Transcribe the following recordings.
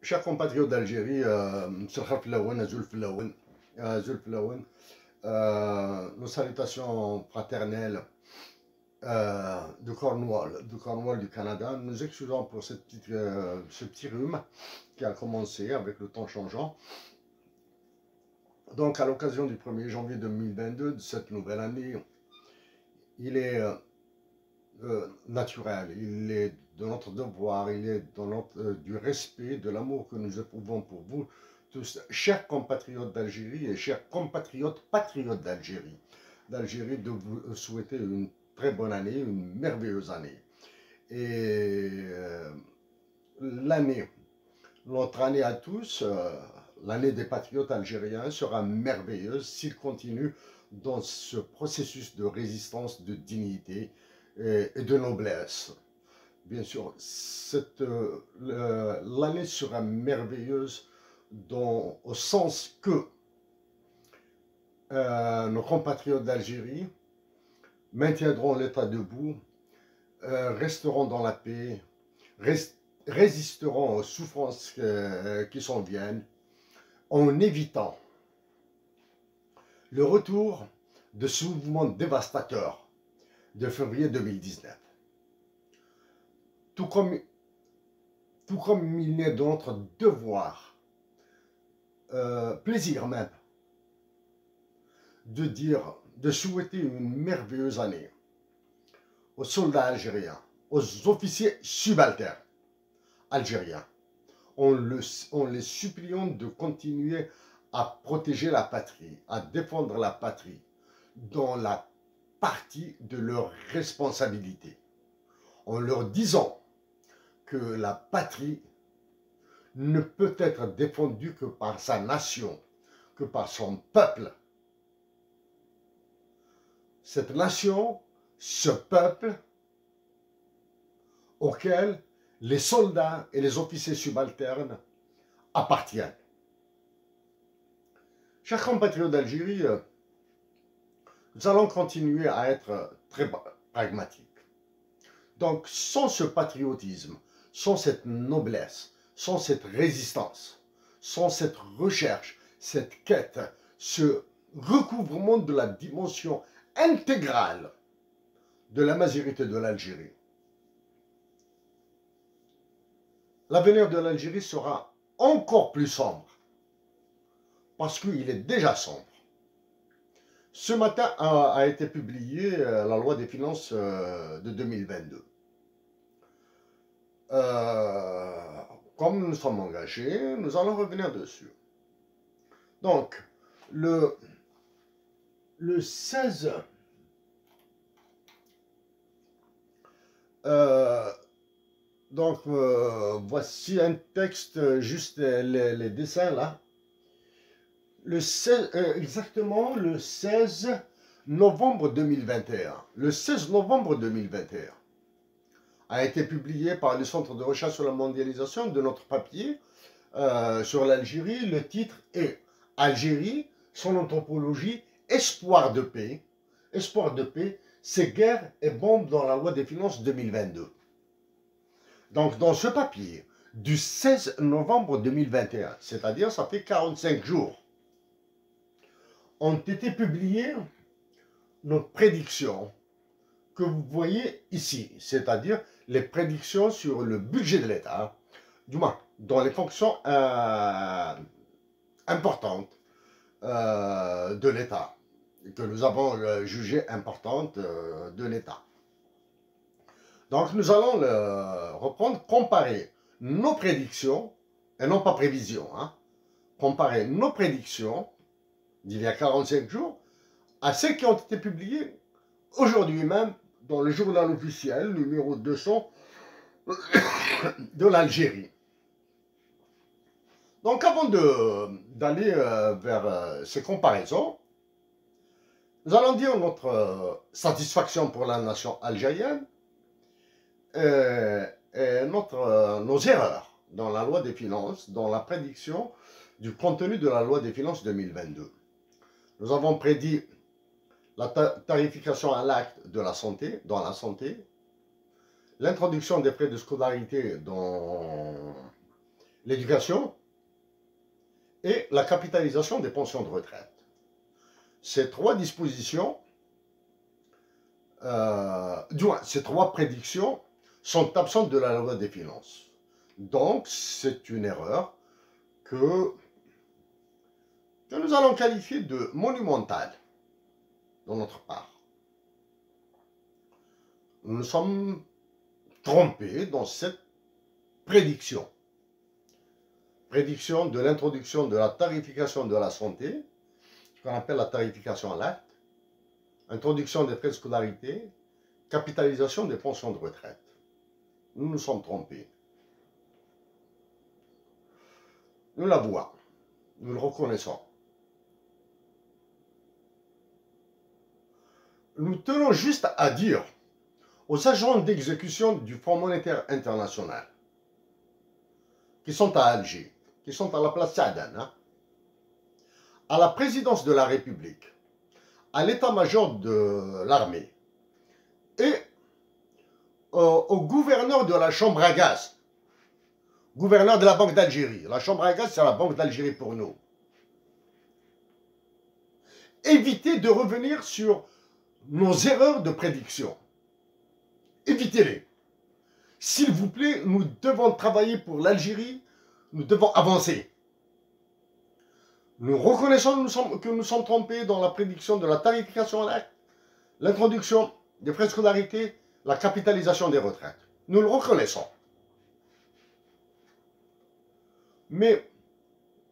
Chers compatriotes d'Algérie, Mselkhar Flaouen, Azul Flaouen, Azul Flaouen, nos salutations fraternelles de Cornwall du Canada. Nous excusons pour ce petit rhume qui a commencé avec le temps changeant. Donc, à l'occasion du 1er janvier 2022, de cette nouvelle année, il est naturel, il est de notre devoir, il est du respect, de l'amour que nous éprouvons pour vous tous, chers compatriotes d'Algérie et chers compatriotes patriotes d'Algérie, de vous souhaiter une très bonne année, une merveilleuse année. Et notre année à tous, l'année des patriotes algériens sera merveilleuse s'ils continuent dans ce processus de résistance, de dignité et de noblesse. Bien sûr, l'année sera merveilleuse au sens que nos compatriotes d'Algérie maintiendront l'État debout, resteront dans la paix, résisteront aux souffrances qui s'en viennent, en évitant le retour de ce mouvement dévastateur de février 2019. Tout comme il est de notre devoir, plaisir même, de souhaiter une merveilleuse année aux soldats algériens, aux officiers subalternes algériens, en les suppliant de continuer à protéger la patrie, à défendre la patrie dans la partie de leur responsabilité, en leur disant que la patrie ne peut être défendue que par sa nation, que par son peuple. Cette nation, ce peuple auquel les soldats et les officiers subalternes appartiennent. Chers compatriotes d'Algérie, nous allons continuer à être très pragmatiques. Donc, sans ce patriotisme, sans cette noblesse, sans cette résistance, sans cette recherche, cette quête, ce recouvrement de la dimension intégrale de la majorité de l'Algérie, l'avenir de l'Algérie sera encore plus sombre, parce qu'il est déjà sombre. Ce matin a été publiée la loi des finances de 2022. Comme nous sommes engagés, nous allons revenir dessus. Donc, le 16... voici un texte, juste les dessins là. Exactement le 16 novembre 2021. Le 16 novembre 2021 a été publié par le Centre de recherche sur la mondialisation de notre papier sur l'Algérie. Le titre est « Algérie, son anthropologie, espoir de paix ». Espoir de paix, c'est guerre et bombes dans la loi des finances 2022. Donc, dans ce papier du 16 novembre 2021, c'est-à-dire ça fait 45 jours, ont été publiées nos prédictions que vous voyez ici, c'est-à-dire les prédictions sur le budget de l'État, du moins dans les fonctions importantes de l'État, que nous avons jugées importantes de l'État. Donc nous allons reprendre, comparer nos prédictions, et non pas prévisions, hein, comparer nos prédictions d'il y a 45 jours à celles qui ont été publiées aujourd'hui même dans le journal officiel numéro 200 de l'Algérie. Donc avant d'aller vers ces comparaisons, nous allons dire notre satisfaction pour la nation algérienne et nos erreurs dans la loi des finances, dans la prédiction du contenu de la loi des finances 2022. Nous avons prédit la tarification à l'acte de la santé, dans la santé, l'introduction des frais de scolarité dans l'éducation et la capitalisation des pensions de retraite. Ces trois dispositions, ces trois prédictions sont absentes de la loi des finances. Donc, c'est une erreur que nous allons qualifier de monumentale de notre part. Nous nous sommes trompés dans cette prédiction. Prédiction de l'introduction de la tarification de la santé, ce qu'on appelle la tarification à l'acte, introduction des frais de scolarité, capitalisation des pensions de retraite. Nous nous sommes trompés. Nous l'avouons, nous le reconnaissons. Nous tenons juste à dire aux agents d'exécution du Fonds monétaire international, qui sont à Alger, qui sont à la place Saadane, hein, à la présidence de la République, à l'état-major de l'armée et au gouverneur de la chambre à gaz, gouverneur de la Banque d'Algérie. La chambre à gaz, c'est la Banque d'Algérie pour nous. Évitez de revenir sur nos erreurs de prédiction. Évitez-les. S'il vous plaît, nous devons travailler pour l'Algérie, nous devons avancer. Nous reconnaissons que nous sommes trompés dans la prédiction de la tarification à l'acte, l'introduction des frais de scolarité, la capitalisation des retraites. Nous le reconnaissons. Mais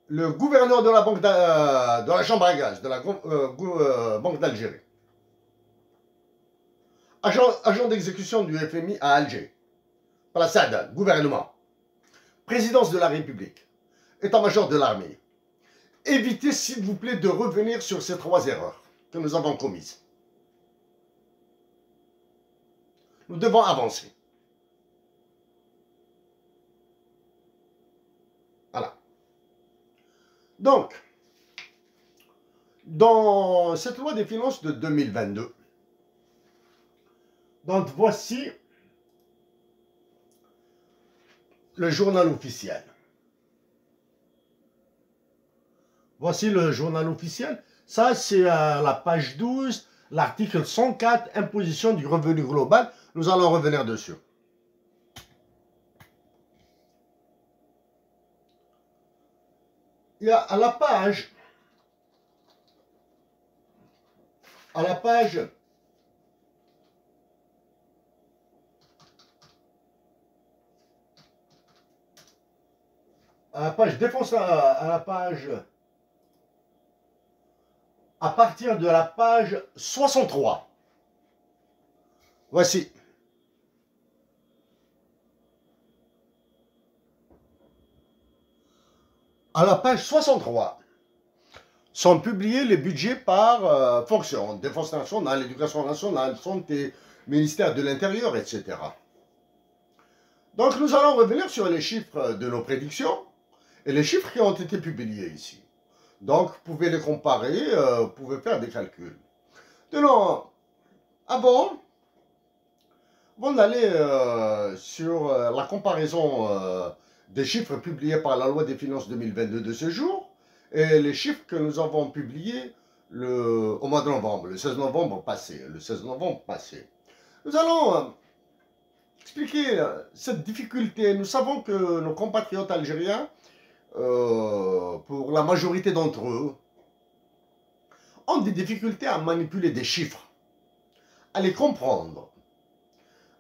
le gouverneur de la Banque de la chambre à gaz, de la Banque d'Algérie, agent d'exécution du FMI à Alger, place Saadane, gouvernement, présidence de la République, état-major de l'armée, évitez s'il vous plaît de revenir sur ces trois erreurs que nous avons commises. Nous devons avancer. Voilà. Donc, dans cette loi des finances de 2022, donc voici le journal officiel. Voici le journal officiel. Ça, c'est à la page 12, l'article 104, imposition du revenu global. Nous allons revenir dessus. Il y a à la page à partir de la page 63. Voici. À la page 63 sont publiés les budgets par fonction, défense nationale, éducation nationale, santé, ministère de l'Intérieur, etc. Donc nous allons revenir sur les chiffres de nos prédictions et les chiffres qui ont été publiés ici. Donc vous pouvez les comparer, vous pouvez faire des calculs. Maintenant, avant d'aller sur la comparaison des chiffres publiés par la loi des finances 2022 de ce jour et les chiffres que nous avons publiés au mois de novembre, le 16 novembre passé. Nous allons expliquer cette difficulté. Nous savons que nos compatriotes algériens, pour la majorité d'entre eux, ont des difficultés à manipuler des chiffres, à les comprendre.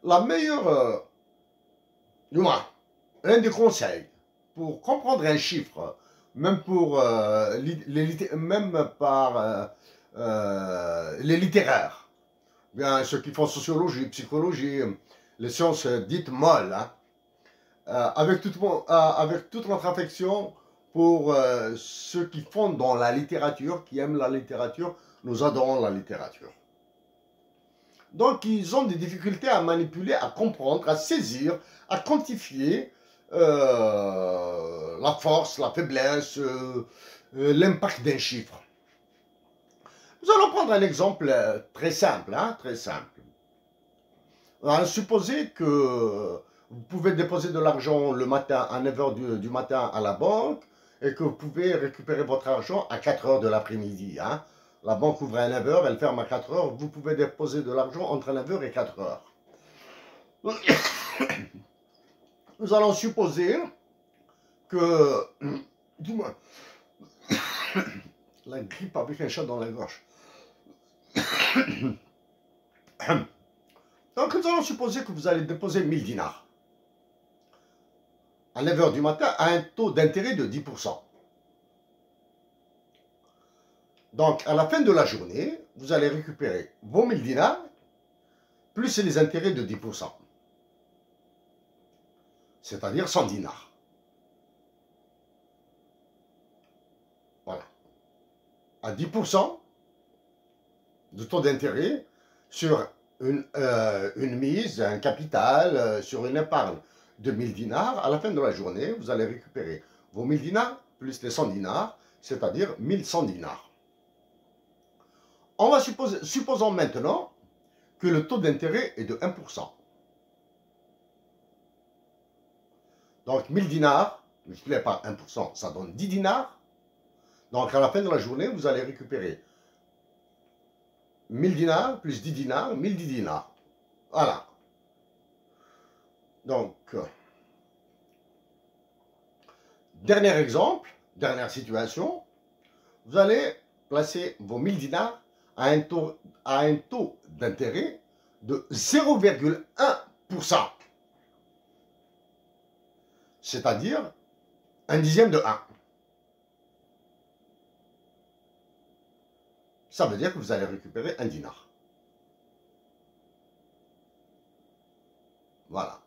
La meilleure, du moins, l'un des conseils pour comprendre un chiffre, même pour les littéraires, bien ceux qui font sociologie, psychologie, les sciences dites molles, hein, avec toute notre affection pour ceux qui font dans la littérature, qui aiment la littérature, nous adorons la littérature. Donc ils ont des difficultés à manipuler, à comprendre, à saisir, à quantifier la force, la faiblesse, l'impact d'un chiffre. Nous allons prendre un exemple très simple, hein, très simple. On va supposer que vous pouvez déposer de l'argent le matin à 9 h du matin à la banque et que vous pouvez récupérer votre argent à 4 h de l'après-midi. Hein. La banque ouvre à 9 h, elle ferme à 4 h. Vous pouvez déposer de l'argent entre 9 h et 4 h. Nous allons supposer que... Dis-moi, la grippe avec un chat dans la gorge. Donc nous allons supposer que vous allez déposer 1000 dinars à 9 h du matin à un taux d'intérêt de 10%. Donc à la fin de la journée, vous allez récupérer vos 1000 dinars plus les intérêts de 10%. C'est-à-dire 100 dinars. Voilà. À 10% de taux d'intérêt sur une mise, un capital, sur une épargne de 1000 dinars, à la fin de la journée, vous allez récupérer vos 1000 dinars plus les 100 dinars, c'est-à-dire 1100 dinars. On va supposons maintenant que le taux d'intérêt est de 1%. Donc 1000 dinars multiplié par 1%, ça donne 10 dinars. Donc à la fin de la journée, vous allez récupérer 1000 dinars plus 10 dinars, 1010 dinars. Voilà. Donc, dernier exemple, dernière situation, vous allez placer vos 1000 dinars à un taux d'intérêt de 0,1%. C'est-à-dire un dixième de 1. Ça veut dire que vous allez récupérer un dinar. Voilà.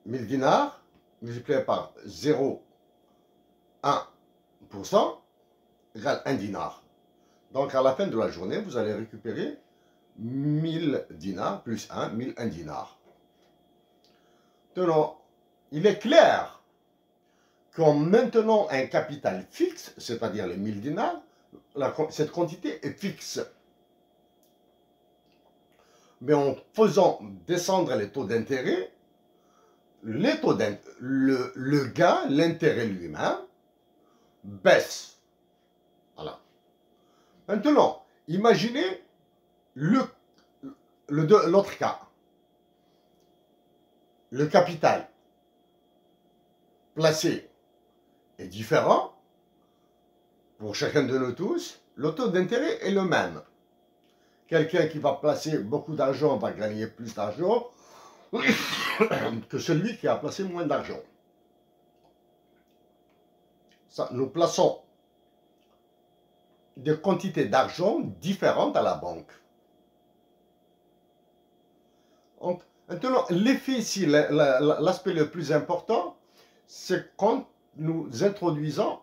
1000 dinars multiplié par 0,1% égale 1 dinar. Donc à la fin de la journée, vous allez récupérer 1000 dinars plus 1, 1001 dinars. Maintenant, il est clair qu'en maintenant un capital fixe, c'est-à-dire les 1000 dinars, cette quantité est fixe. Mais en faisant descendre les taux d'intérêt, le gain, l'intérêt lui-même, baisse. Voilà. Maintenant, imaginez l'autre cas. Le capital placé est différent pour chacun de nous tous. Le taux d'intérêt est le même. Quelqu'un qui va placer beaucoup d'argent va gagner plus d'argent que celui qui a placé moins d'argent. Nous plaçons des quantités d'argent différentes à la banque. Donc, maintenant, l'effet ici, l'aspect le plus important, c'est quand nous introduisons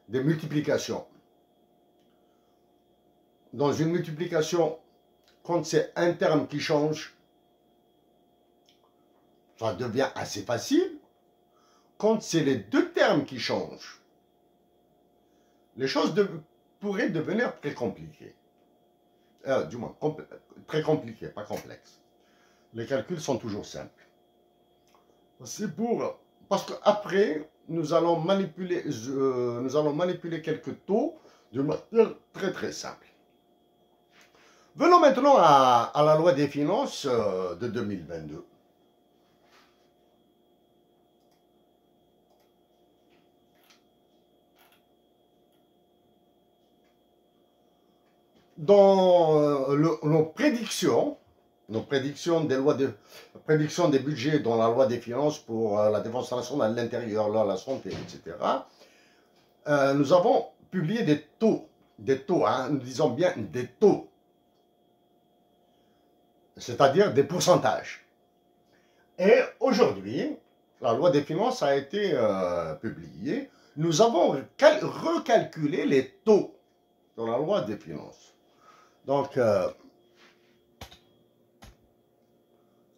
des multiplications. Dans une multiplication, quand c'est un terme qui change, ça devient assez facile. Quand c'est les deux termes qui changent, les choses pourraient devenir très compliquées. Du moins, très compliquées, pas complexes. Les calculs sont toujours simples. C'est parce qu'après, nous allons manipuler quelques taux de manière très très simple. Venons maintenant à la loi des finances de 2022. Dans nos prédictions prédictions des budgets dans la loi des finances pour la défense nationale, l'intérieur, la santé, etc., nous avons publié des taux, hein, nous disons bien des taux, c'est-à-dire des pourcentages. Et aujourd'hui, la loi des finances a été publiée. Nous avons recalculé les taux dans la loi des finances. Donc,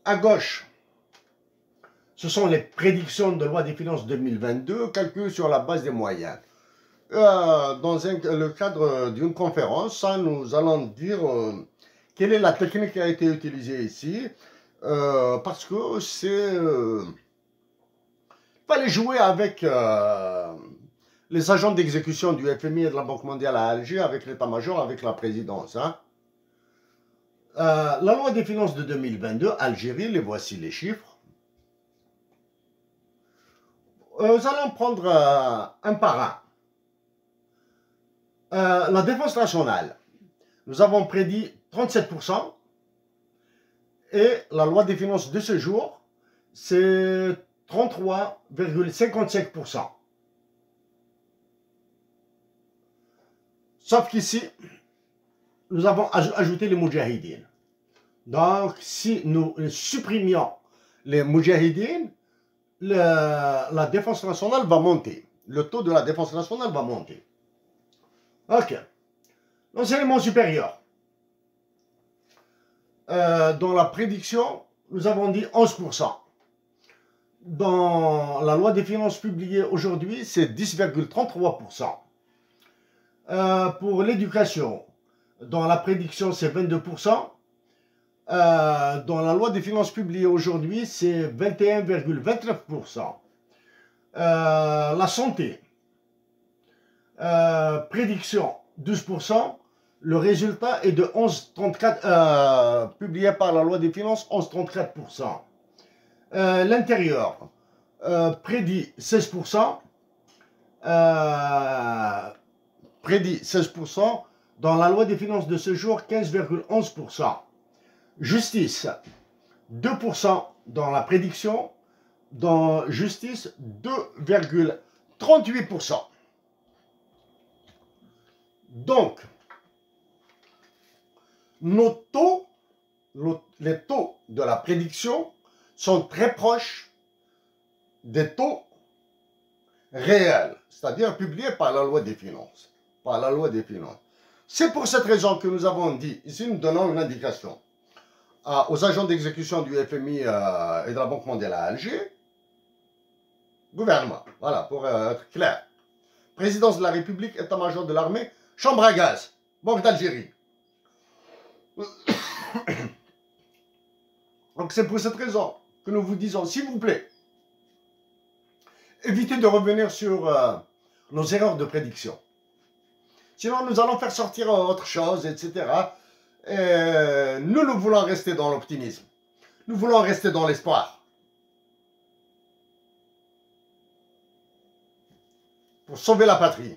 à gauche, ce sont les prédictions de loi des finances 2022, calculées sur la base des moyennes. Dans le cadre d'une conférence, nous allons dire quelle est la technique qui a été utilisée ici. parce que c'est... fallait jouer avec les agents d'exécution du FMI et de la Banque mondiale à Alger, avec l'état-major, avec la présidence. Hein. La loi des finances de 2022, Algérie, les voici les chiffres. Nous allons prendre un par un. La défense nationale, nous avons prédit 37%, et la loi des finances de ce jour, c'est 33,55%. Sauf qu'ici, nous avons ajouté les moudjahidines. Donc, si nous supprimions les moudjahidines, la défense nationale va monter. Le taux de la défense nationale va monter. Ok. L'enseignement supérieur. Dans la prédiction, nous avons dit 11%. Dans la loi des finances publiée aujourd'hui, c'est 10,33%. Pour l'éducation, dans la prédiction, c'est 22%. Dans la loi des finances publiée aujourd'hui, c'est 21,29%. La santé, prédiction 12%. Le résultat est de 11,34, publié par la loi des finances, 11,34%. L'intérieur, prédit 16%. Prédit 16%. Dans la loi des finances de ce jour, 15,11%. Justice, 2% dans la prédiction. Dans justice, 2,38%. Donc, nos taux, les taux de la prédiction sont très proches des taux réels, c'est-à-dire publiés par la loi des finances. Par la loi des finances. C'est pour cette raison que nous avons dit, ici nous donnons une indication aux agents d'exécution du FMI et de la Banque mondiale à Alger, gouvernement, voilà, pour être clair. Présidence de la République, état-major de l'armée, chambre à gaz, Banque d'Algérie. Donc c'est pour cette raison que nous vous disons, s'il vous plaît, évitez de revenir sur nos erreurs de prédiction. Sinon, nous allons faire sortir autre chose, etc. Et nous voulons rester dans l'optimisme. Nous voulons rester dans l'espoir. Pour sauver la patrie.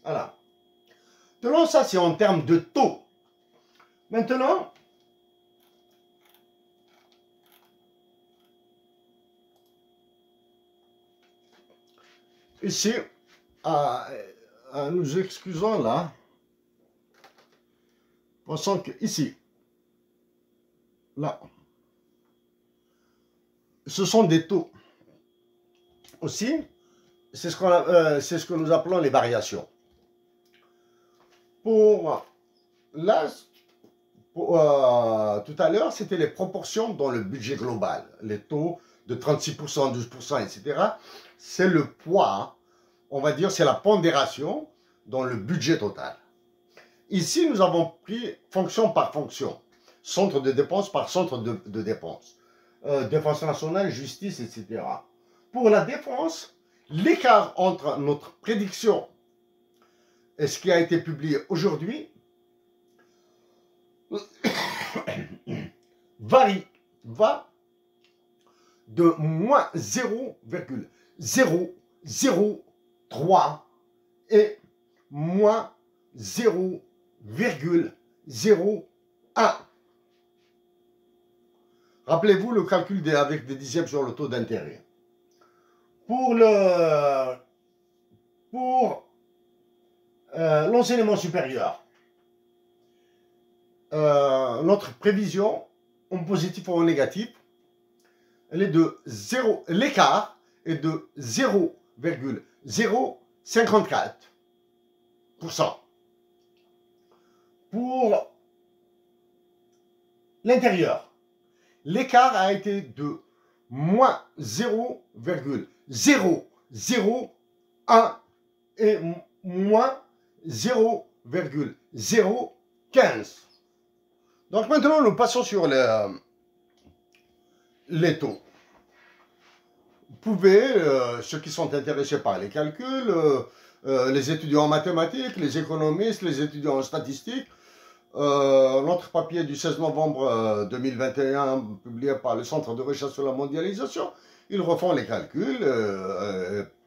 Voilà. Maintenant, ça, c'est en termes de taux. Maintenant, ici, nous excusons là, pensons que ici, là, ce sont des taux. Aussi, c'est ce que nous appelons les variations. Pour là, tout à l'heure, c'était les proportions dans le budget global. Les taux de 36%, 12%, etc. C'est le poids, on va dire, c'est la pondération dans le budget total. Ici, nous avons pris fonction par fonction, centre de dépenses par centre de dépenses, défense nationale, justice, etc. Pour la défense, l'écart entre notre prédiction et ce qui a été publié aujourd'hui va de moins 0,003 et moins 0,01. Rappelez-vous le calcul avec des dixièmes sur le taux d'intérêt. Pour l'enseignement supérieur, notre prévision, en positif ou en négatif, elle est de 0, l'écart est de 0,054%. Pour l'intérieur, l'écart a été de moins 0,001 et moins 0,015. Donc maintenant, nous passons sur les taux. Vous pouvez, ceux qui sont intéressés par les calculs, les étudiants en mathématiques, les économistes, les étudiants en statistiques, notre papier du 16 novembre 2021, publié par le Centre de recherche sur la mondialisation, ils refont les calculs,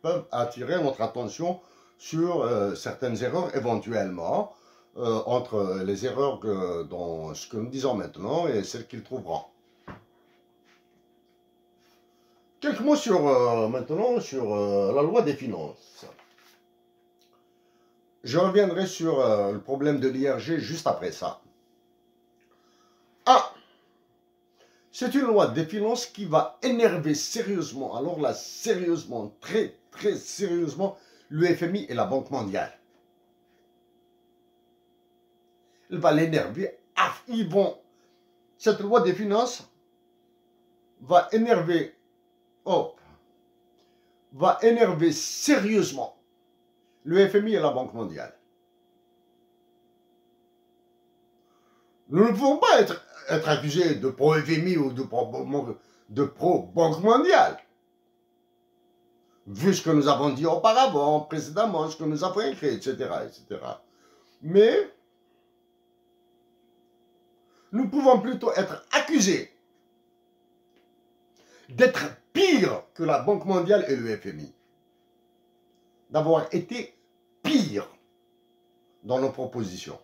peuvent attirer notre attention sur certaines erreurs éventuellement, entre les erreurs dans ce que nous disons maintenant et celles qu'ils trouveront. Quelques mots maintenant sur la loi des finances. Je reviendrai sur le problème de l'IRG juste après ça. Ah, c'est une loi des finances qui va énerver sérieusement, alors là, sérieusement, très, très sérieusement, le FMI et la Banque mondiale. Elle va l'énerver. Ah, cette loi des finances va énerver, va énerver sérieusement le FMI et la Banque mondiale. Nous ne pouvons pas être accusés de pro-FMI ou de pro-Banque mondiale. Vu ce que nous avons dit auparavant, précédemment, ce que nous avons écrit, etc., etc. Mais nous pouvons plutôt être accusés d'être pire que la Banque mondiale et le FMI. D'avoir été pire dans nos propositions.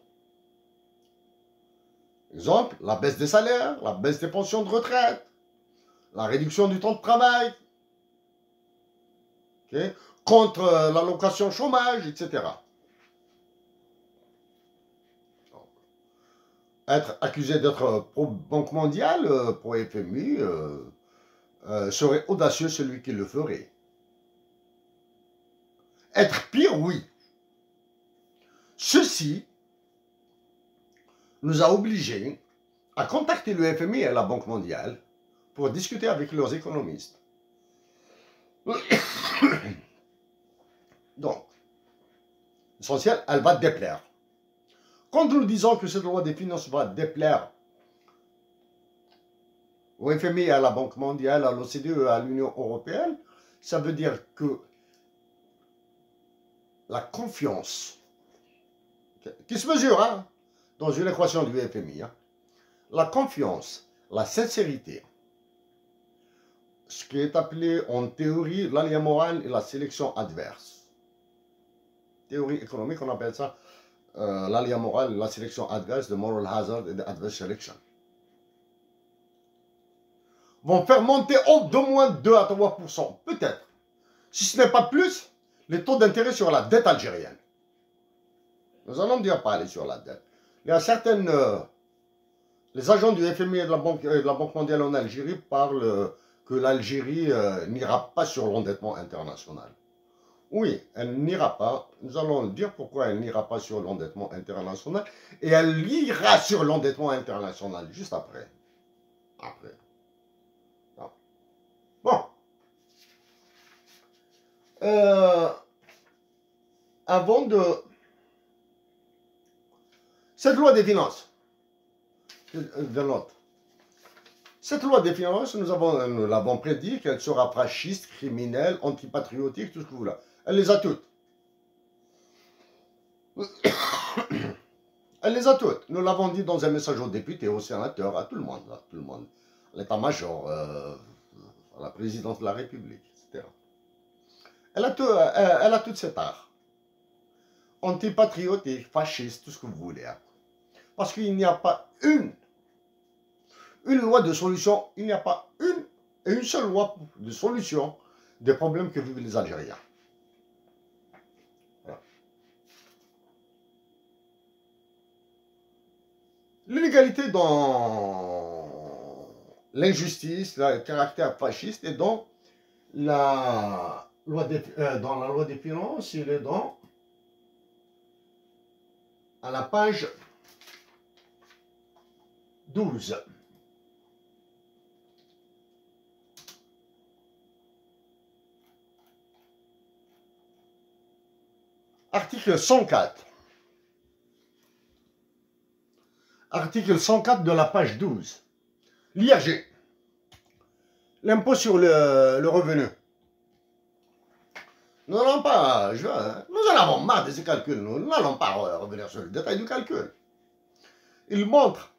Exemple, la baisse des salaires, la baisse des pensions de retraite, la réduction du temps de travail, okay, contre l'allocation chômage, etc. Donc, être accusé d'être pro-Banque mondiale, pro-FMI, serait audacieux celui qui le ferait. Être pire, oui. Ceci nous a obligés à contacter le FMI et la Banque mondiale pour discuter avec leurs économistes. Donc, l'essentiel, elle va déplaire. Quand nous disons que cette loi des finances va déplaire au FMI, à la Banque mondiale, à l'OCDE, à l'Union européenne, ça veut dire que la confiance, qui se mesure dans une équation du FMI, la confiance, la sincérité, ce qui est appelé en théorie l'allié moral et la sélection adverse. Théorie économique, on appelle ça l'allié moral et la sélection adverse, the moral hazard et the adverse selection. Vont faire monter d'au moins 2 à 3%, peut-être. Si ce n'est pas plus, les taux d'intérêt sur la dette algérienne. Nous allons dire pas aller sur la dette. Il y a certaines... les agents du FMI et de la Banque mondiale en Algérie parlent que l'Algérie n'ira pas sur l'endettement international. Oui, elle n'ira pas. Nous allons dire pourquoi elle n'ira pas sur l'endettement international. Et elle ira sur l'endettement international juste après. Bon. Avant de... Cette loi des finances, de l'autre. Cette loi des finances, nous l'avons prédit qu'elle sera fasciste, criminelle, antipatriotique, tout ce que vous voulez. Elle les a toutes. Elle les a toutes. Nous l'avons dit dans un message aux députés, aux sénateurs, à tout le monde, à l'état-major, à la présidente de la République, etc. Elle a toute cette art. Antipatriotique, fasciste, tout ce que vous voulez. Parce qu'il n'y a pas une loi de solution, il n'y a pas une seule loi de solution des problèmes que vivent les Algériens. Voilà. L'illégalité dans l'injustice, le caractère fasciste et dans la loi des finances, il est à la page 12. Article 104. Article 104 de la page 12. L'IRG. l'impôt sur le revenu. Nous n'allons pas, nous en avons marre de ces calculs, nous n'allons pas revenir sur le détail du calcul. Il montre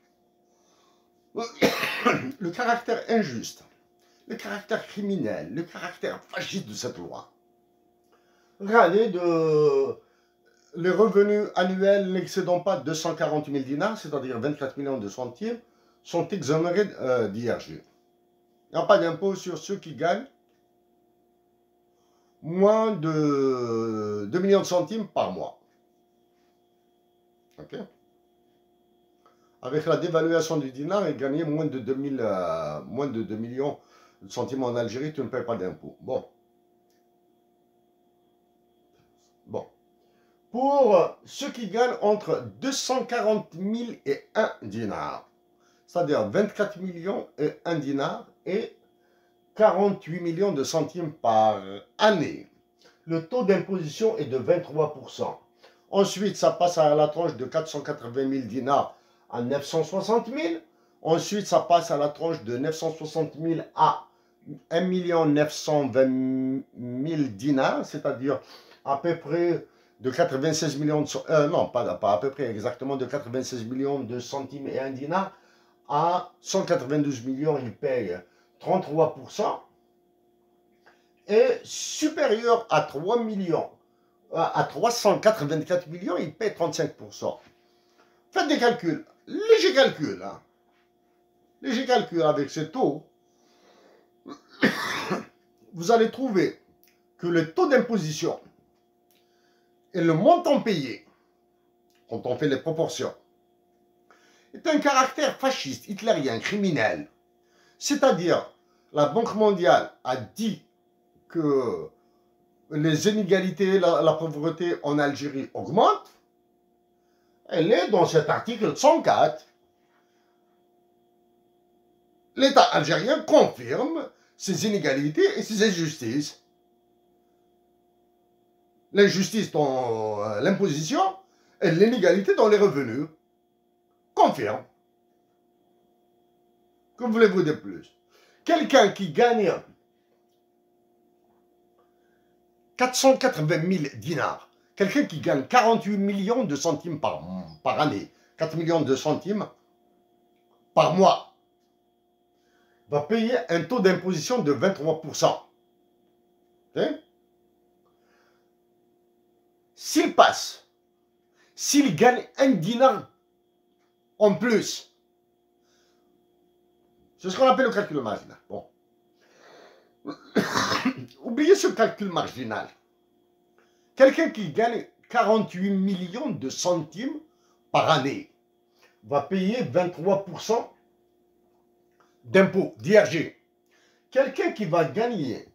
le caractère injuste, le caractère criminel, le caractère fasciste de cette loi. Regardez, les revenus annuels n'excédant pas 240 000 dinars, c'est-à-dire 24 millions de centimes, sont exonérés d'IRG. Il n'y a pas d'impôt sur ceux qui gagnent moins de 2 millions de centimes par mois. Ok. Avec la dévaluation du dinar, et gagner moins de 2 millions de centimes en Algérie, tu ne payes pas d'impôt. Bon. Bon. Pour ceux qui gagnent entre 240 000 et 1 dinar, c'est-à-dire 24 millions et 1 dinar et 48 millions de centimes par année. Le taux d'imposition est de 23%. Ensuite, ça passe à la tranche de 480 000 dinars à 960 000. Ensuite, ça passe à la tranche de 960 000 à 1 920 000 dinars, c'est-à-dire à peu près de 96 millions de... non, pas à peu près, exactement de 96 millions de centimes et 1 dinar à 192 millions, il paye 33%. Et supérieur à 3 millions, à 384 millions, il paye 35%. Faites des calculs, léger calcul, hein. Léger calcul avec ces taux, vous allez trouver que le taux d'imposition et le montant payé, quand on fait les proportions, est un caractère fasciste, hitlérien, criminel. C'est-à-dire, la Banque mondiale a dit que les inégalités, la pauvreté en Algérie augmente. Elle est dans cet article 104. L'État algérien confirme ces inégalités et ces injustices. L'injustice dans l'imposition et l'inégalité dans les revenus. Confirme. Que voulez-vous de plus? Quelqu'un qui gagne 480 000 dinars, quelqu'un qui gagne 48 millions de centimes par année, 4 millions de centimes par mois, va payer un taux d'imposition de 23%. Okay? S'il passe, s'il gagne 1 dinar en plus, c'est ce qu'on appelle le calcul marginal. Bon. Oubliez ce calcul marginal. Quelqu'un qui gagne 48 millions de centimes par année va payer 23% d'impôt, d'IRG. Quelqu'un qui va gagner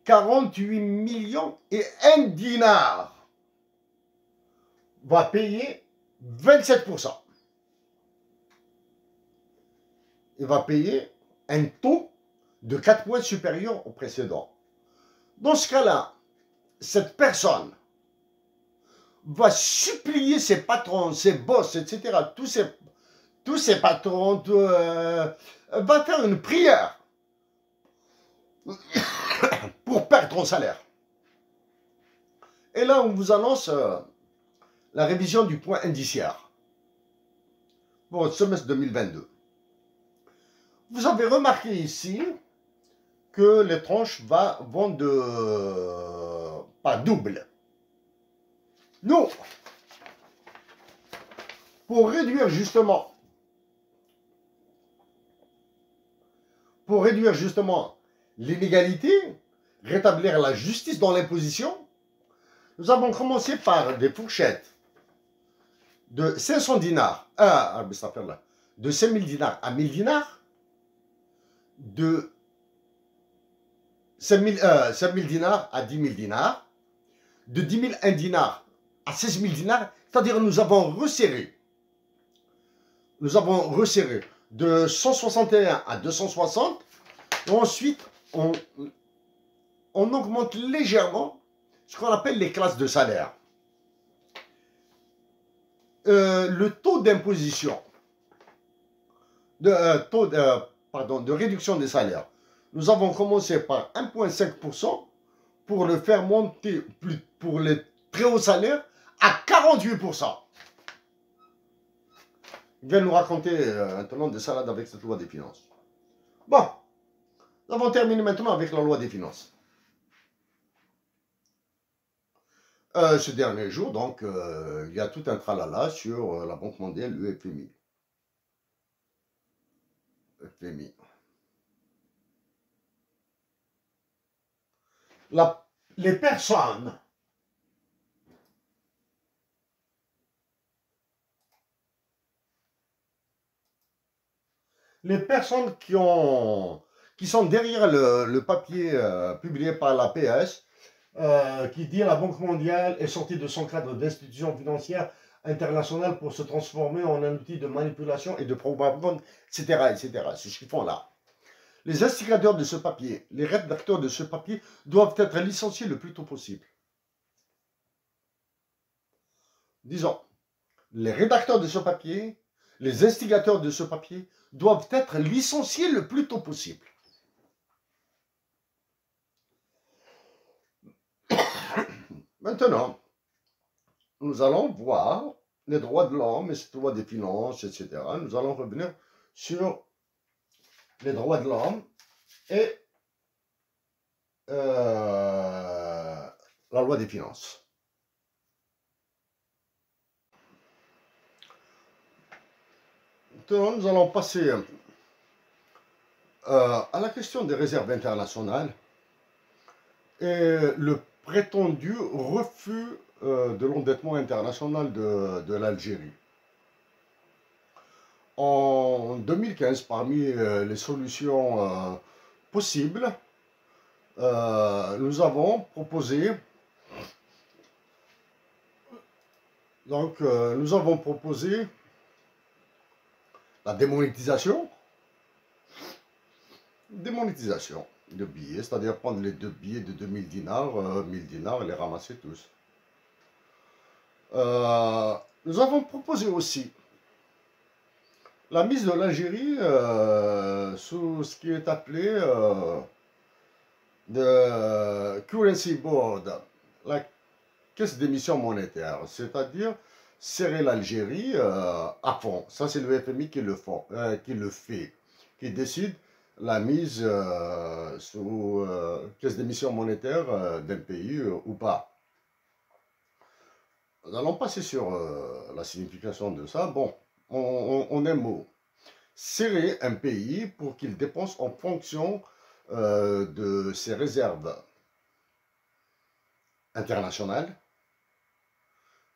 48 millions et 1 dinar va payer 27%. Il va payer un taux de 4 points supérieur au précédent. Dans ce cas-là, cette personne va supplier ses patrons, ses boss, etc., tous ses patrons, va faire une prière pour perdre son salaire. Et là, on vous annonce la révision du point indiciaire pour le semestre 2022. Vous avez remarqué ici que les tranches vont par double. Nous, pour réduire justement l'inégalité, rétablir la justice dans l'imposition, nous avons commencé par des fourchettes de 500 dinars de 5000 dinars à 1000 dinars, de 5000 dinars à 10 000 dinars, de 10 000 1 dinar à 16 000 dinars, c'est-à-dire nous avons resserré de 161 à 260, et ensuite on augmente légèrement ce qu'on appelle les classes de salaire. Le taux d'imposition, de réduction des salaires nous avons commencé par 1,5% pour le faire monter pour les très hauts salaires à 48%. Il vient nous raconter maintenant des salades avec cette loi des finances. Bon, nous avons terminé maintenant avec la loi des finances. Ce dernier jour, donc, il y a tout un tralala sur la Banque mondiale, le FMI. FMI. Les personnes qui sont derrière le papier publié par la PS, qui dit la Banque mondiale est sortie de son cadre d'institution financière internationale pour se transformer en un outil de manipulation et de propagande, etc., etc. C'est ce qu'ils font là. Les instigateurs de ce papier, les rédacteurs de ce papier doivent être licenciés le plus tôt possible. Disons, les rédacteurs de ce papier, les instigateurs de ce papier doivent être licenciés le plus tôt possible. Maintenant, nous allons voir les droits de l'homme et cette loi des finances, etc. Nous allons revenir sur les droits de l'homme et la loi des finances. Maintenant, nous allons passer à la question des réserves internationales et le prétendu refus de l'endettement international de l'Algérie. En 2015, parmi les solutions possibles, nous avons proposé la démonétisation de billets, c'est-à-dire prendre les 2 billets de 2000 dinars, 1000 dinars et les ramasser tous. Nous avons proposé aussi la mise de l'Algérie sous ce qui est appelé the Currency Board, la caisse d'émission monétaire, c'est-à-dire serrer l'Algérie à fond. Ça, c'est le FMI qui le fait, qui décide la mise sous caisse d'émission monétaire d'un pays ou pas. Nous allons passer sur la signification de ça. Bon, on un mot. Serrer un pays pour qu'il dépense en fonction de ses réserves internationales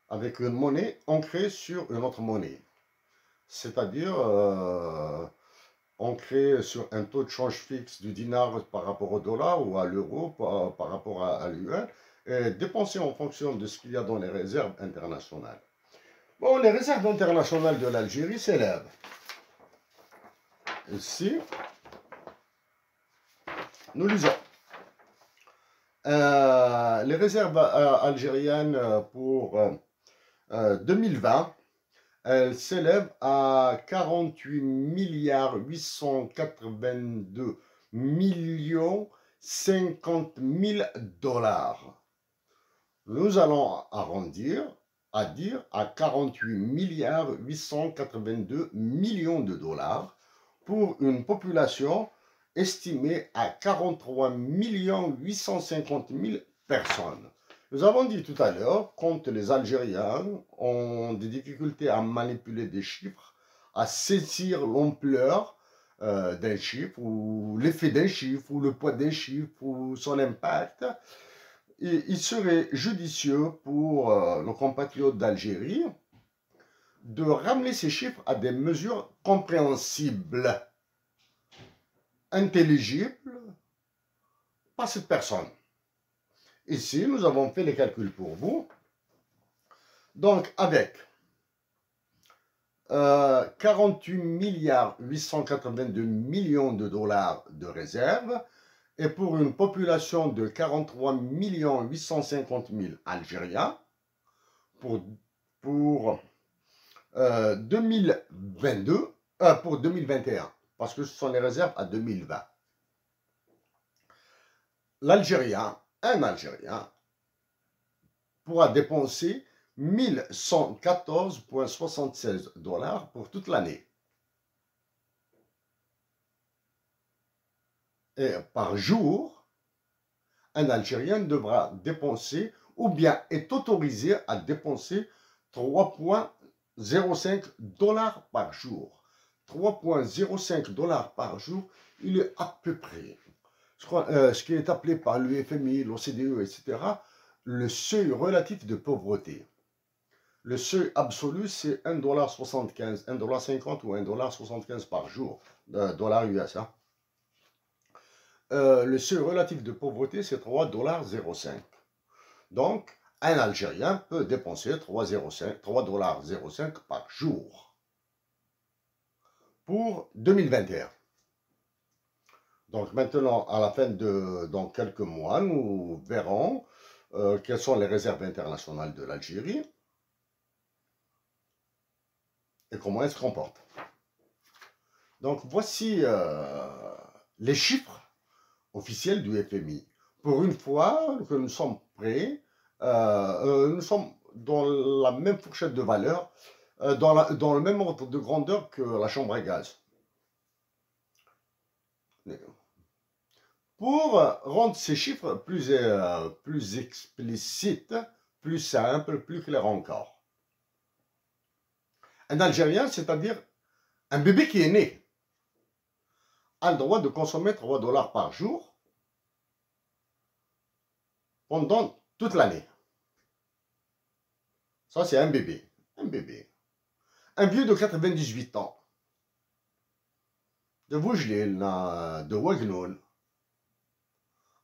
avec une monnaie ancrée sur une autre monnaie. C'est-à-dire ancrée sur un taux de change fixe du dinar par rapport au dollar ou à l'euro par rapport à l'UN et dépenser en fonction de ce qu'il y a dans les réserves internationales. Bon, les réserves internationales de l'Algérie s'élèvent. Ici, nous lisons. Les réserves algériennes pour 2020, elles s'élèvent à 48 milliards 882 millions 50 000 dollars. Nous allons arrondir à 48 milliards 882 millions de dollars pour une population estimée à 43 850 000 personnes. Nous avons dit tout à l'heure, quand les Algériens ont des difficultés à manipuler des chiffres, à saisir l'ampleur d'un chiffre, ou l'effet d'un chiffre, ou le poids d'un chiffre, ou son impact, il serait judicieux pour nos compatriotes d'Algérie de ramener ces chiffres à des mesures compréhensibles, intelligibles par cette personne. Ici, nous avons fait les calculs pour vous. Donc, avec 48 milliards 882 millions de dollars de réserves, et pour une population de 43 850 000 Algériens, pour 2022, pour 2021, parce que ce sont les réserves à 2020. un Algérien, pourra dépenser 1114,76 $ pour toute l'année. Et par jour, un Algérien devra dépenser ou bien est autorisé à dépenser 3,05 $ par jour. 3,05 $ par jour, il est à peu près, ce qui est appelé par le FMI, l'OCDE, etc., le seuil relatif de pauvreté. Le seuil absolu, c'est 1,75 $, 1,50 $ ou 1,75 $ par jour, dollars US. Hein. Le seuil relatif de pauvreté, c'est 3,05 $. Donc, un Algérien peut dépenser 3,05 $ par jour pour 2021. Donc maintenant, à la fin dans quelques mois, nous verrons quelles sont les réserves internationales de l'Algérie et comment elles se comportent. Donc voici les chiffres officiels du FMI. Pour une fois que nous sommes prêts, nous sommes dans la même fourchette de valeur, dans le même ordre de grandeur que la chambre à gaz. Pour rendre ces chiffres plus explicites, plus simples, plus clairs encore. Un Algérien, c'est-à-dire un bébé qui est né, a le droit de consommer 3 $ par jour pendant toute l'année. Ça, c'est un bébé. Un bébé. Un vieux de 98 ans, de Voujlil, de Ouagnoul,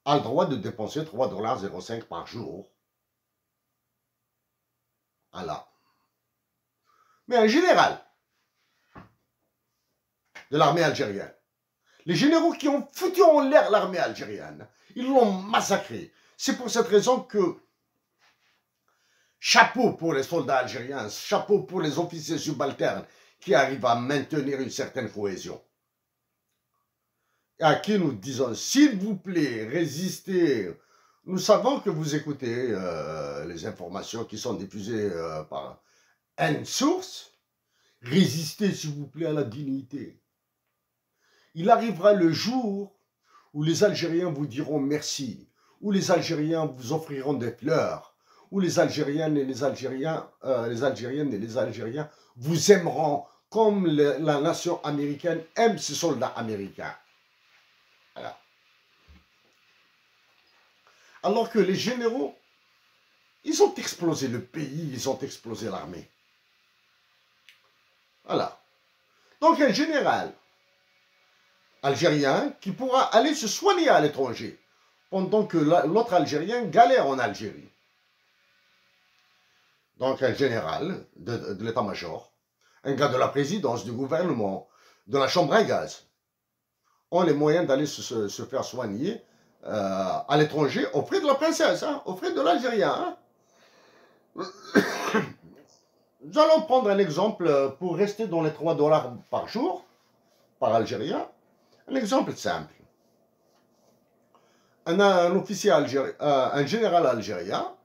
a le droit de dépenser 3,05 $ par jour. Voilà. Mais un général de l'armée algérienne, les généraux qui ont foutu en l'air l'armée algérienne, ils l'ont massacré. C'est pour cette raison que chapeau pour les soldats algériens, chapeau pour les officiers subalternes qui arrivent à maintenir une certaine cohésion. À qui nous disons, s'il vous plaît, résistez. Nous savons que vous écoutez les informations qui sont diffusées par une source. Résistez, s'il vous plaît, à la dignité. Il arrivera le jour où les Algériens vous diront merci, où les Algériens vous offriront des fleurs, où les Algériennes et les Algériens, vous aimeront comme la nation américaine aime ses soldats américains. Voilà. Alors que les généraux, ils ont explosé le pays, ils ont explosé l'armée. Voilà. Donc un général algérien qui pourra aller se soigner à l'étranger pendant que l'autre Algérien galère en Algérie. Donc un général de l'état-major, un gars de la présidence, du gouvernement, de la chambre à gaz, ont les moyens d'aller se faire soigner à l'étranger aux frais de la princesse, hein, aux frais de l'Algérien. Hein. Nous allons prendre un exemple pour rester dans les 3 $ par jour, par Algérien. Un exemple simple. Un officier algérien, un général algérien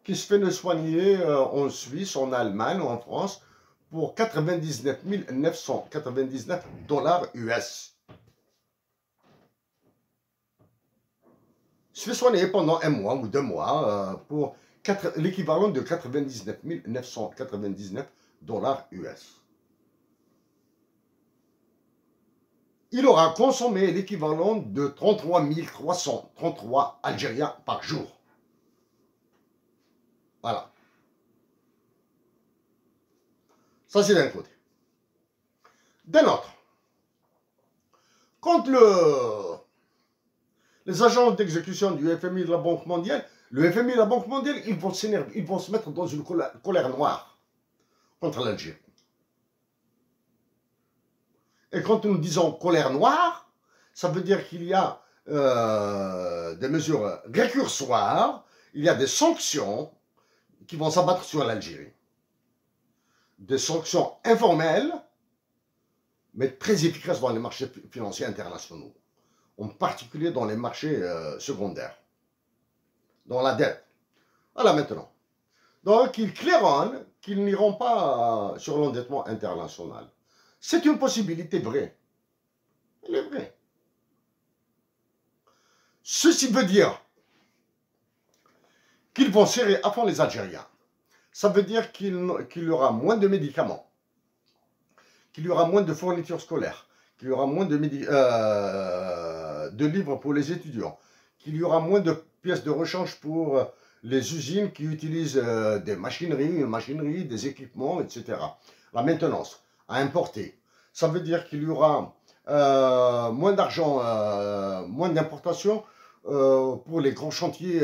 qui se fait soigner en Suisse, en Allemagne ou en France pour 99 999 $ US. Il se fait soigner pendant 1 mois ou 2 mois pour l'équivalent de 99 999 $ US. Il aura consommé l'équivalent de 33 333 Algériens par jour. Voilà. Ça, c'est d'un côté. D'un autre, quand les agents d'exécution du FMI et de la Banque mondiale, le FMI et la Banque mondiale, ils vont s'énerver, ils vont se mettre dans une colère noire contre l'Algérie. Et quand nous disons colère noire, ça veut dire qu'il y a des mesures récursoires, il y a des sanctions qui vont s'abattre sur l'Algérie. Des sanctions informelles, mais très efficaces dans les marchés financiers internationaux. en particulier dans les marchés secondaires, dans la dette. Voilà maintenant. Donc, ils claironnent qu'ils n'iront pas sur l'endettement international. C'est une possibilité vraie. Elle est vraie. Ceci veut dire qu'ils vont serrer à fond les Algériens. Ça veut dire qu'il y aura moins de médicaments, qu'il y aura moins de fournitures scolaires, qu'il y aura moins de livres pour les étudiants, qu'il y aura moins de pièces de rechange pour les usines qui utilisent des machineries, des équipements, etc. La maintenance à importer. Ça veut dire qu'il y aura moins d'argent, moins d'importation pour les grands chantiers,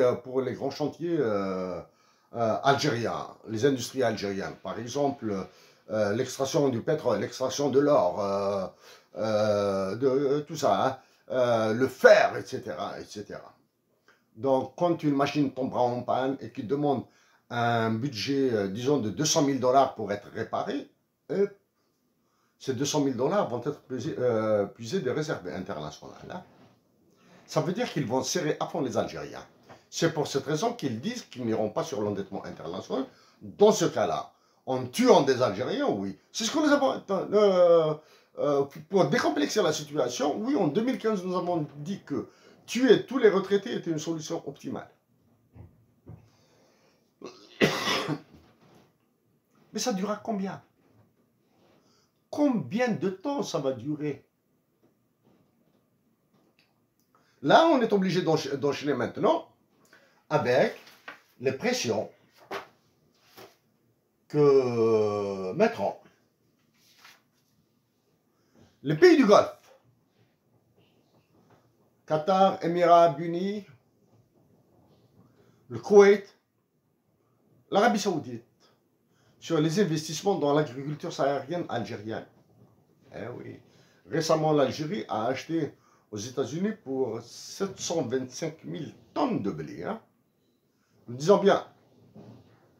algériens, les industries algériennes. Par exemple, l'extraction du pétrole, l'extraction de l'or, tout ça, hein, le fer, etc., etc. Donc, quand une machine tombera en panne et qu'il demande un budget, disons, de 200 000 $ pour être réparé, ces 200 000 $ vont être puisés des réserves internationales. Hein. Ça veut dire qu'ils vont serrer à fond les Algériens. C'est pour cette raison qu'ils disent qu'ils n'iront pas sur l'endettement international. Dans ce cas-là, en tuant des Algériens, oui. C'est ce que nous avons... pour décomplexer la situation, oui, en 2015, nous avons dit que tuer tous les retraités était une solution optimale. Mais ça durera combien? Combien de temps ça va durer? Là, on est obligé d'enchaîner maintenant avec les pressions que mettront les pays du Golfe, Qatar, Émirats Unis, le Koweït, l'Arabie Saoudite, sur les investissements dans l'agriculture saharienne algérienne. Eh oui. Récemment, l'Algérie a acheté aux États-Unis pour 725 000 tonnes de blé. Hein. Nous disons bien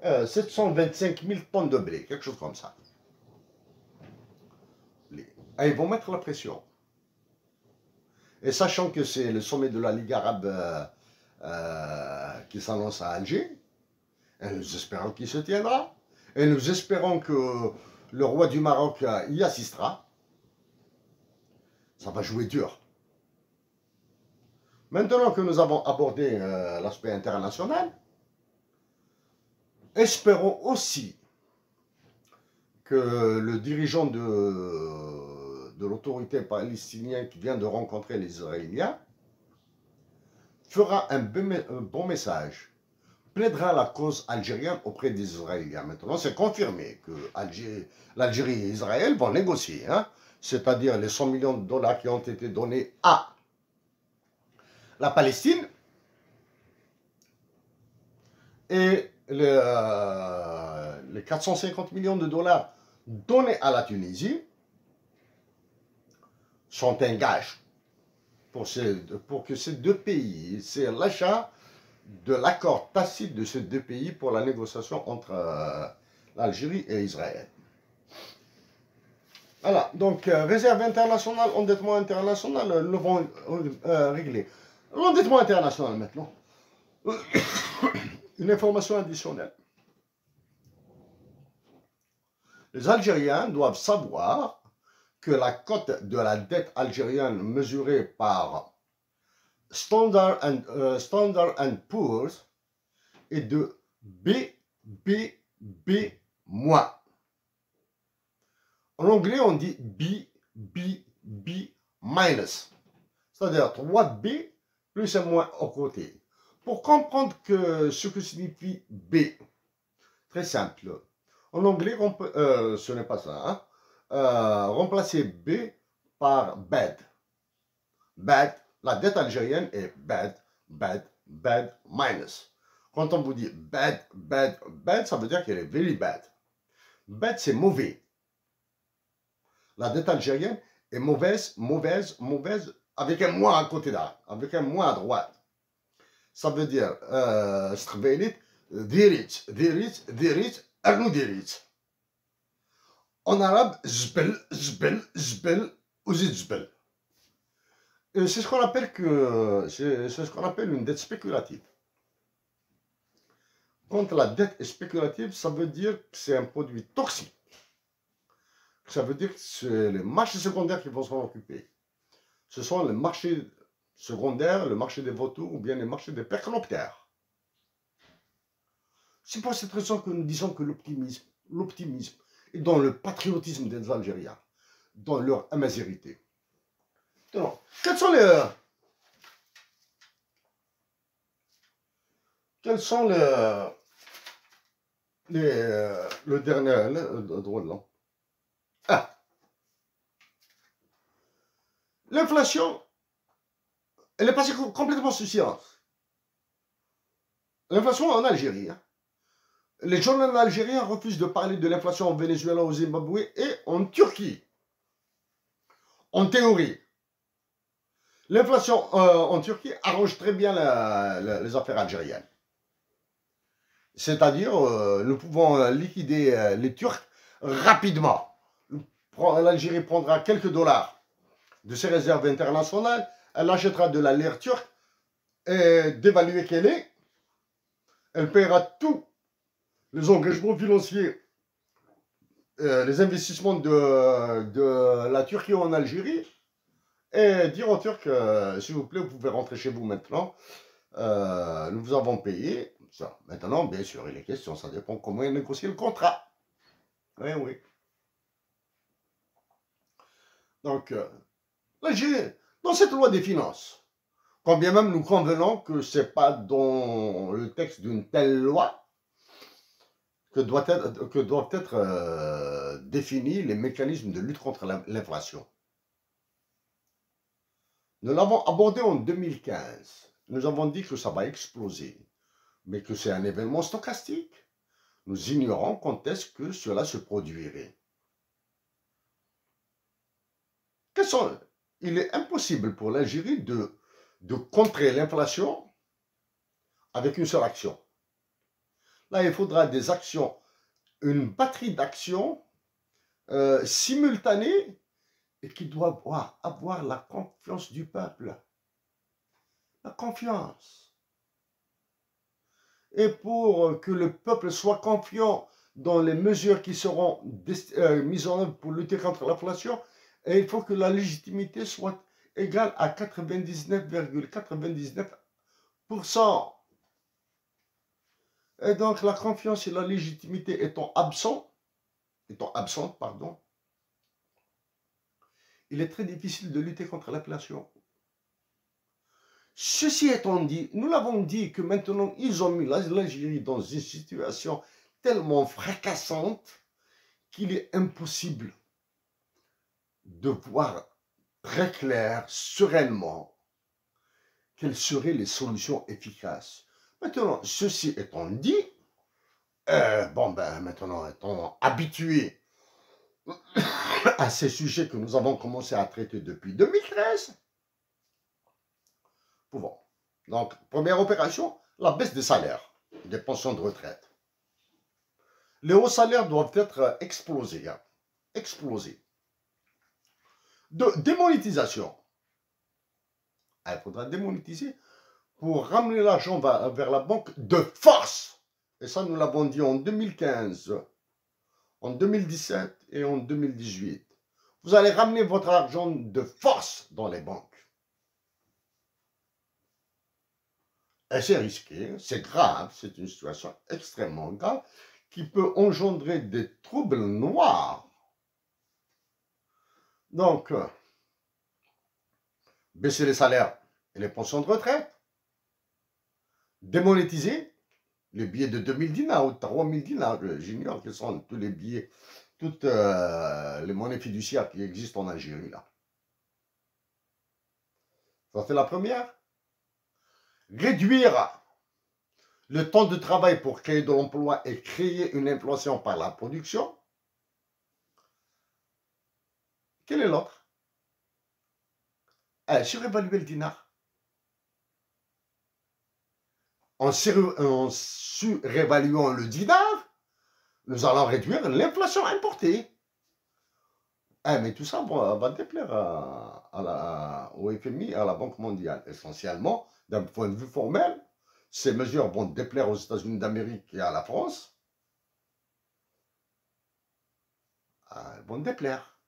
725 000 tonnes de blé, quelque chose comme ça. Et ils vont mettre la pression. Et sachant que c'est le sommet de la Ligue arabe qui s'annonce à Alger, et nous espérons qu'il se tiendra, et nous espérons que le roi du Maroc y assistera, ça va jouer dur. Maintenant que nous avons abordé l'aspect international, espérons aussi que le dirigeant de l'autorité palestinienne qui vient de rencontrer les Israéliens fera un bon message, plaidera la cause algérienne auprès des Israéliens. Maintenant, c'est confirmé que l'Algérie et Israël vont négocier, hein, c'est-à-dire les 100 millions de dollars qui ont été donnés à la Palestine et les 450 millions de dollars donnés à la Tunisie sont un gage pour que ces deux pays, c'est l'achat de l'accord tacite de ces deux pays pour la négociation entre l'Algérie et Israël. Voilà, donc réserve internationale, endettement international, nous vont régler. L'endettement international maintenant. Une information additionnelle. Les Algériens doivent savoir que la cote de la dette algérienne mesurée par Standard and Poor's est de BBB-. En anglais, on dit BBB-. C'est-à-dire 3B plus un moins au côté. Pour comprendre ce que signifie B, très simple. En anglais, ce n'est pas ça. Hein? Remplacer B par bad. Bad, la dette algérienne est bad, minus. Quand on vous dit bad, ça veut dire qu'elle est very bad. Bad, c'est mauvais. La dette algérienne est mauvaise, avec un moins à côté là, avec un moins à droite. Ça veut dire, en arabe, zbel, ouzid zbel. C'est ce qu'on appelle c'est ce qu'on appelle une dette spéculative. Quand la dette est spéculative, ça veut dire que c'est un produit toxique. Ça veut dire que c'est les marchés secondaires qui vont s'en occuper. Ce sont les marchés secondaires, le marché des vautours ou bien les marchés des percnoptères. C'est pour cette raison que nous disons que l'optimisme est dans le patriotisme des Algériens, dans leur amazérité. Alors, quels sont le dernier, drôle là. Ah, l'inflation, elle est passée complètement sous silence. L'inflation en Algérie. Hein. Les journaux algériens refusent de parler de l'inflation au Venezuela, au Zimbabwe et en Turquie. En théorie. L'inflation en Turquie arrange très bien les affaires algériennes. C'est-à-dire, nous pouvons liquider les Turcs rapidement. L'Algérie prendra quelques dollars de ses réserves internationales, elle achètera de la lire turque, et dévaluée qu'elle est, elle paiera tous les engagements financiers, les investissements de la Turquie en Algérie, et dire aux Turcs, s'il vous plaît, vous pouvez rentrer chez vous maintenant, nous vous avons payé. Ça. Maintenant, bien sûr, il est question, ça dépend comment ils négocient le contrat. Oui, oui. Donc, dans cette loi des finances, quand bien même nous convenons que ce n'est pas dans le texte d'une telle loi que doivent être définis les mécanismes de lutte contre l'inflation. Nous l'avons abordé en 2015. Nous avons dit que ça va exploser, mais que c'est un événement stochastique. Nous ignorons quand est-ce que cela se produirait. Il est impossible pour l'Algérie de contrer l'inflation avec une seule action. Là, il faudra des actions, une batterie d'actions simultanées et qui doivent avoir la confiance du peuple. La confiance. Et pour que le peuple soit confiant dans les mesures qui seront mises en œuvre pour lutter contre l'inflation, il faut que la légitimité soit égale à 99,99%. Et donc la confiance et la légitimité étant absentes, pardon, il est très difficile de lutter contre l'inflation. Ceci étant dit, nous l'avons dit que maintenant ils ont mis l'Algérie dans une situation tellement fracassante qu'il est impossible de voir très clair, sereinement, quelles seraient les solutions efficaces. Maintenant, ceci étant dit, maintenant étant habitués à ces sujets que nous avons commencé à traiter depuis 2013, pouvons. Donc, première opération, la baisse des salaires, des pensions de retraite. Les hauts salaires doivent être explosés. Hein, explosés. Démonétisation. Il faudra démonétiser pour ramener l'argent vers la banque de force. Et ça, nous l'avons dit en 2015, en 2017 et en 2018. Vous allez ramener votre argent de force dans les banques. Et c'est risqué, c'est grave, c'est une situation extrêmement grave qui peut engendrer des troubles noirs. Donc, baisser les salaires et les pensions de retraite, démonétiser les billets de 2000 dinars ou 3000 dinars, j'ignore quels sont tous les billets, toutes les monnaies fiduciaires qui existent en Algérie là. Ça c'est la première. Réduire le temps de travail pour créer de l'emploi et créer une inflation par la production. Quel est l'autre? Surévaluer le dinar. En surévaluant le dinar, nous allons réduire l'inflation importée. Mais tout ça va déplaire au FMI, à la Banque mondiale. Essentiellement, d'un point de vue formel, ces mesures vont déplaire aux États-Unis d'Amérique et à la France. Elles vont déplaire.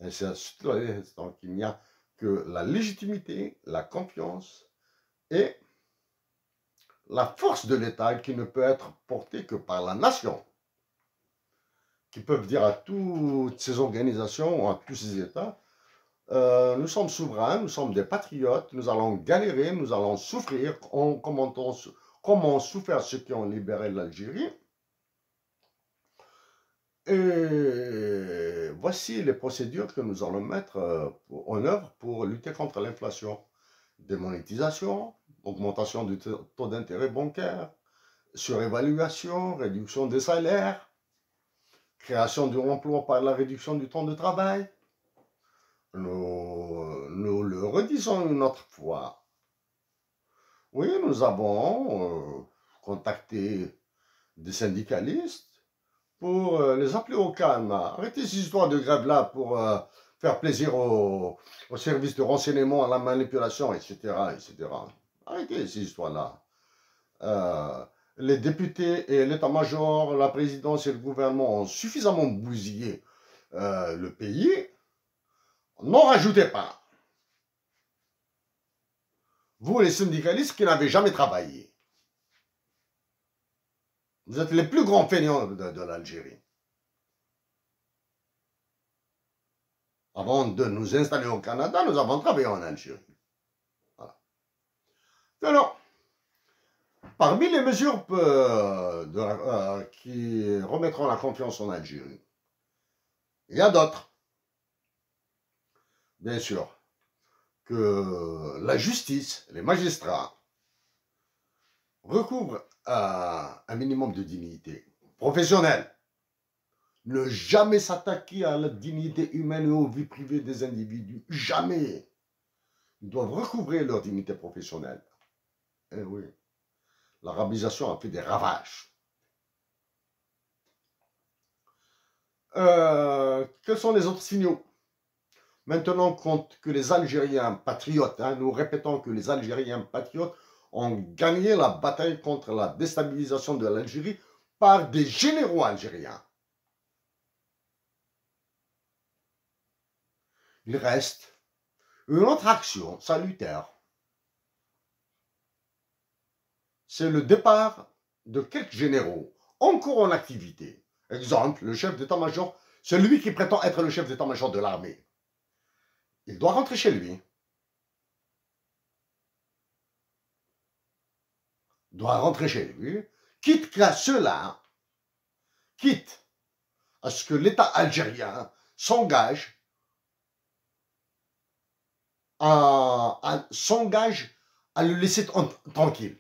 Et donc, il n'y a que la légitimité, la confiance et la force de l'État qui ne peut être portée que par la nation, qui peuvent dire à toutes ces organisations, à tous ces États, nous sommes souverains, nous sommes des patriotes, nous allons galérer, nous allons souffrir, comment ont souffert ceux qui ont libéré l'Algérie. Et voici les procédures que nous allons mettre en œuvre pour lutter contre l'inflation. Démonétisation, augmentation du taux d'intérêt bancaire, surévaluation, réduction des salaires, création de l'emploi par la réduction du temps de travail. Nous le redisons une autre fois. Oui, nous avons contacté des syndicalistes pour les appeler au calme. Arrêtez ces histoires de grève-là pour faire plaisir aux services de renseignement, à la manipulation, etc. etc. Arrêtez ces histoires-là. Les députés et l'état-major, la présidence et le gouvernement ont suffisamment bousillé le pays. N'en rajoutez pas. Vous, les syndicalistes qui n'avez jamais travaillé. Vous êtes les plus grands feignants de l'Algérie. Avant de nous installer au Canada, nous avons travaillé en Algérie. Voilà. Alors, parmi les mesures qui remettront la confiance en Algérie, il y a d'autres. Bien sûr, que la justice, les magistrats, recouvrent à un minimum de dignité professionnelle. Ne jamais s'attaquer à la dignité humaine et aux vies privées des individus. Jamais. Ils doivent recouvrer leur dignité professionnelle. Eh oui. L'arabisation a fait des ravages. Quels sont les autres signaux? Maintenant, que les Algériens patriotes, nous répétons que les Algériens patriotes ont gagné la bataille contre la déstabilisation de l'Algérie par des généraux algériens. Il reste une autre action salutaire. C'est le départ de quelques généraux encore en activité. Exemple, le chef d'état-major, celui qui prétend être le chef d'état-major de l'armée. Il doit rentrer chez lui. Doit rentrer chez lui, quitte qu'à cela, quitte à ce que l'État algérien s'engage à le laisser tranquille.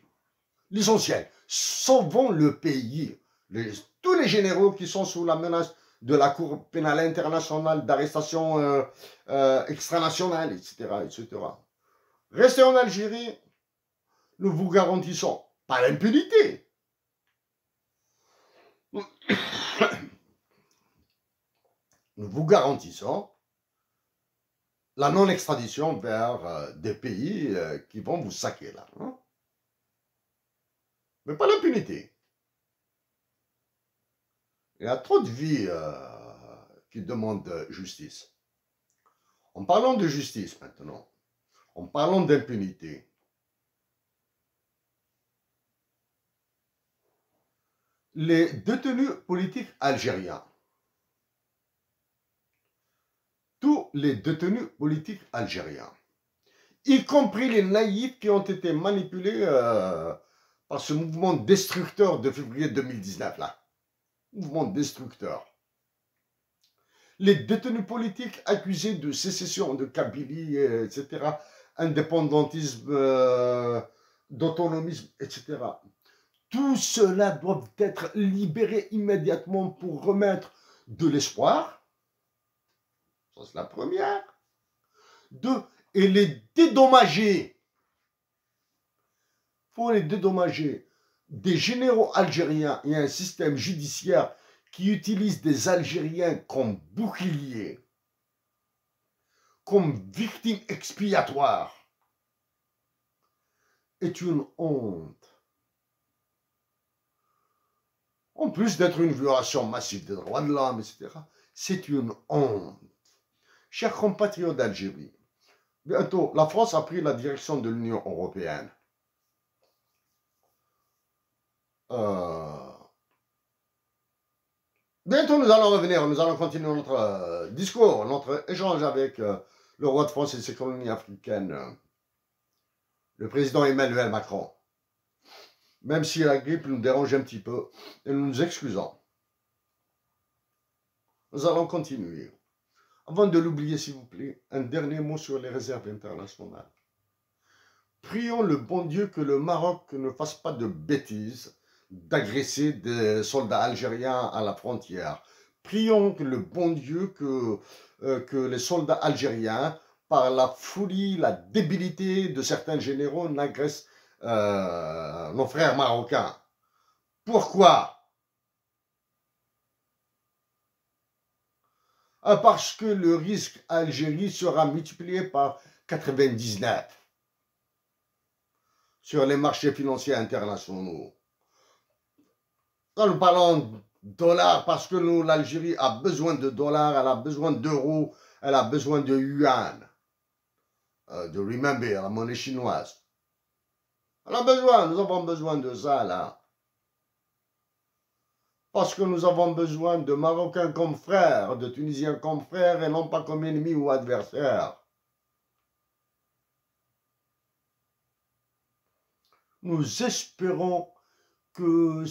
L'essentiel, sauvons le pays. Tous les généraux qui sont sous la menace de la Cour pénale internationale, d'arrestation extranationale, etc., etc. Restez en Algérie, nous vous garantissons pas l'impunité. Nous vous garantissons la non-extradition vers des pays qui vont vous saquer là. Hein? Mais pas l'impunité. Il y a trop de vies qui demandent justice. En parlant de justice maintenant, en parlant d'impunité, les détenus politiques algériens, tous les détenus politiques algériens, y compris les naïfs qui ont été manipulés par ce mouvement destructeur de février 2019 là. Mouvement destructeur. Les détenus politiques accusés de sécession, de Kabylie, etc., indépendantisme, d'autonomisme, etc. Tout cela doit être libéré immédiatement pour remettre de l'espoir. Ça, c'est la première. Deux, et les dédommager. Pour les dédommager, des généraux algériens et un système judiciaire qui utilise des Algériens comme boucliers comme victime expiatoire est une honte. En plus d'être une violation massive des droits de l'homme, etc., c'est une honte. Chers compatriotes d'Algérie, bientôt, la France a pris la direction de l'Union européenne. Bientôt, nous allons revenir, nous allons continuer notre discours, notre échange avec le roi de France et ses colonies africaines, le président Emmanuel Macron. Même si la grippe nous dérange un petit peu, et nous nous excusons. Nous allons continuer. Avant de l'oublier, s'il vous plaît, un dernier mot sur les réserves internationales. Prions le bon Dieu que le Maroc ne fasse pas de bêtises d'agresser des soldats algériens à la frontière. Prions que le bon Dieu que les soldats algériens, par la folie, la débilité de certains généraux, n'agressent nos frères marocains. Pourquoi? Parce que le risque Algérie sera multiplié par 99 sur les marchés financiers internationaux. Quand nous parlons de dollars, parce que l'Algérie a besoin de dollars, elle a besoin d'euros, elle a besoin de yuan, de renminbi, la monnaie chinoise. Elle a besoin, nous avons besoin de ça là. Parce que nous avons besoin de Marocains comme frères, de Tunisiens comme frères et non pas comme ennemis ou adversaires. Nous espérons que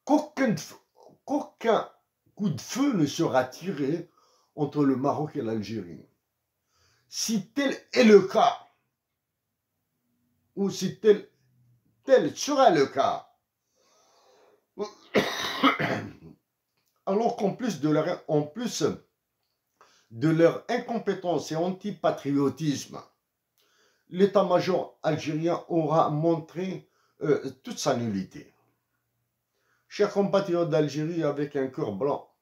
qu'aucun coup de feu ne sera tiré entre le Maroc et l'Algérie. Si tel est le cas, ou si tel sera le cas, alors qu'en plus de leur incompétence et antipatriotisme, l'état-major algérien aura montré toute sa nullité. Chers compatriotes d'Algérie avec un cœur blanc,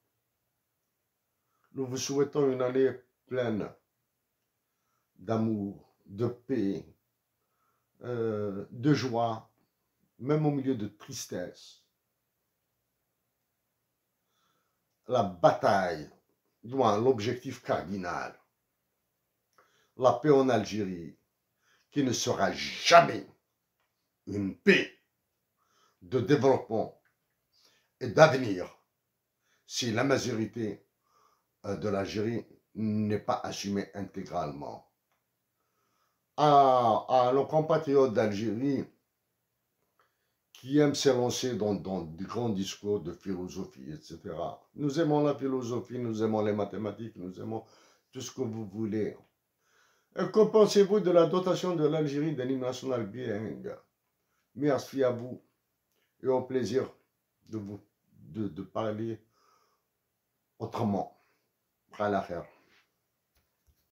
nous vous souhaitons une année pleine d'amour, de paix, de joie, même au milieu de tristesse. La bataille doit l'objectif cardinal, la paix en Algérie, qui ne sera jamais une paix de développement et d'avenir si la majorité de l'Algérie n'est pas assumée intégralement. À nos compatriotes d'Algérie qui aiment s'élancer dans des grands discours de philosophie, etc. Nous aimons la philosophie, nous aimons les mathématiques, nous aimons tout ce que vous voulez. Que pensez-vous de la dotation de l'Algérie d'un hymne national bilingue? Merci à vous et au plaisir de parler autrement. Après l'affaire.